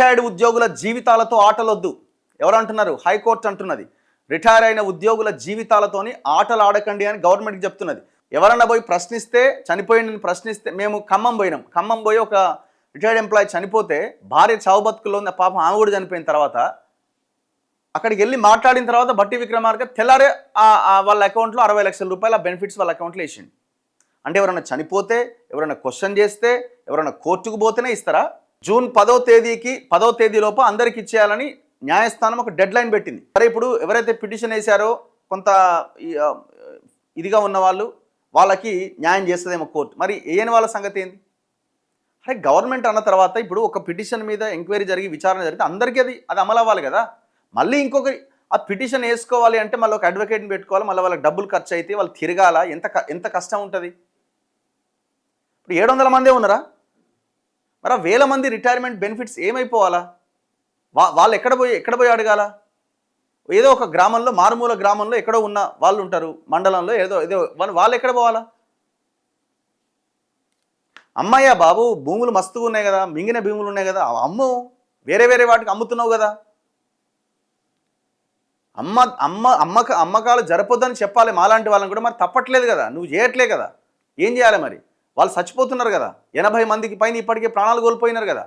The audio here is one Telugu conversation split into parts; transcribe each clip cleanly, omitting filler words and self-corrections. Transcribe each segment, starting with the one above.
రిటైర్డ్ ఉద్యోగుల జీవితాలతో ఆటలొద్దు. ఎవరంటున్నారు? హైకోర్టు అంటున్నది. రిటైర్ అయిన ఉద్యోగుల జీవితాలతోని ఆటలు ఆడకండి అని గవర్నమెంట్కి చెప్తున్నది. ఎవరన్నా పోయి ప్రశ్నిస్తే, చనిపోయిందని ప్రశ్నిస్తే, మేము ఖమ్మం పోయినాం. ఖమ్మం పోయి ఒక రిటైర్డ్ ఎంప్లాయీ చనిపోతే భార్య చావు బతుకుల్లో ఉన్న పాపం, ఆమె కూడా చనిపోయిన తర్వాత అక్కడికి వెళ్ళి మాట్లాడిన తర్వాత బట్టి విక్రమార్క తెల్లారే వాళ్ళ అకౌంట్లో 60 లక్షల రూపాయల బెనిఫిట్స్ వాళ్ళ అకౌంట్లో వేసిండు. అంటే ఎవరైనా చనిపోతే, ఎవరైనా క్వశ్చన్ చేస్తే, ఎవరైనా కోర్టుకు పోతేనే ఇస్తారా? జూన్ 10వ తేదీలోపు అందరికి ఇచ్చేయాలని న్యాయస్థానం ఒక డెడ్ లైన్ పెట్టింది. సరే, ఇప్పుడు ఎవరైతే పిటిషన్ వేశారో కొంత ఇదిగా ఉన్న వాళ్ళకి న్యాయం చేస్తుందేమో కోర్టు. మరి ఏని వాళ్ళ సంగతి ఏంది? అరే, గవర్నమెంట్ అన్న తర్వాత ఇప్పుడు ఒక పిటిషన్ మీద ఎంక్వైరీ జరిగి విచారణ జరిగితే అందరికీ అది అమలు అవ్వాలి కదా. మళ్ళీ ఇంకొకరి ఆ పిటిషన్ వేసుకోవాలి అంటే మళ్ళీ ఒక అడ్వకేట్ని పెట్టుకోవాలి, మళ్ళీ వాళ్ళకి డబ్బులు ఖర్చు అయితే, వాళ్ళు తిరగాల, ఎంత కష్టం ఉంటుంది. ఇప్పుడు 700 మందే ఉన్నారా? మరి 1000 మంది రిటైర్మెంట్ బెనిఫిట్స్ ఏమైపోవాలా? వాళ్ళు ఎక్కడ పోయి అడగాల? ఏదో ఒక గ్రామంలో, మారుమూల గ్రామంలో ఎక్కడో ఉన్న వాళ్ళు ఉంటారు, మండలంలో ఏదో వాళ్ళు ఎక్కడ పోవాలా? అమ్మయ్య బాబు, భూములు మస్తుగా ఉన్నాయి కదా, మింగిన భూములు ఉన్నాయి కదా, అమ్ము, వేరే వాటికి అమ్ముతున్నావు కదా. అమ్మకాలు జరపొద్దని చెప్పాలి మాలాంటి వాళ్ళని కూడా. మరి తప్పట్లేదు కదా, నువ్వు చేయట్లే కదా, ఏం చేయాలి మరి? వాళ్ళు చచ్చిపోతున్నారు కదా, 80 మందికి పైన ఇప్పటికే ప్రాణాలు కోల్పోయినారు కదా.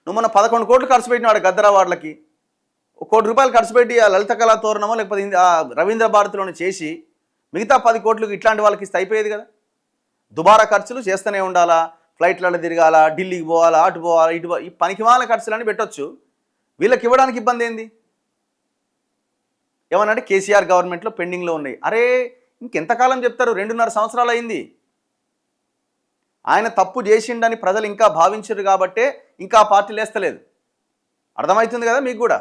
నువ్వు మొన్న 11 కోట్లు ఖర్చు పెట్టినాడు గద్దరా వార్డులకి. 1 కోటి రూపాయలు ఖర్చు పెట్టి ఆ లలిత కళా తోరణమో లేకపోతే రవీంద్ర భారతిలోనే చేసి మిగతా 10 కోట్లు ఇట్లాంటి వాళ్ళకి ఇస్తే అయిపోయేది కదా. దుబారా ఖర్చులు చేస్తూనే ఉండాలా, ఫ్లైట్లలో తిరగాల, ఢిల్లీకి పోవాలా, అటు పోవాలా, ఇటు ఈ పనికిమాల ఖర్చులని పెట్టొచ్చు. వీళ్ళకి ఇవ్వడానికి ఇబ్బంది ఏంది? ఏమనంటే కేసీఆర్ గవర్నమెంట్లో పెండింగ్లో ఉన్నాయి. అరే, ఇంకెంతకాలం చెప్తారు? 2.5 సంవత్సరాలు అయింది. ఆయన తప్పు చేసిండని ప్రజలు ఇంకా భావించరు కాబట్టే ఇంకా పార్టీలు వేస్తలేదు. అర్థమవుతుంది కదా మీకు కూడా.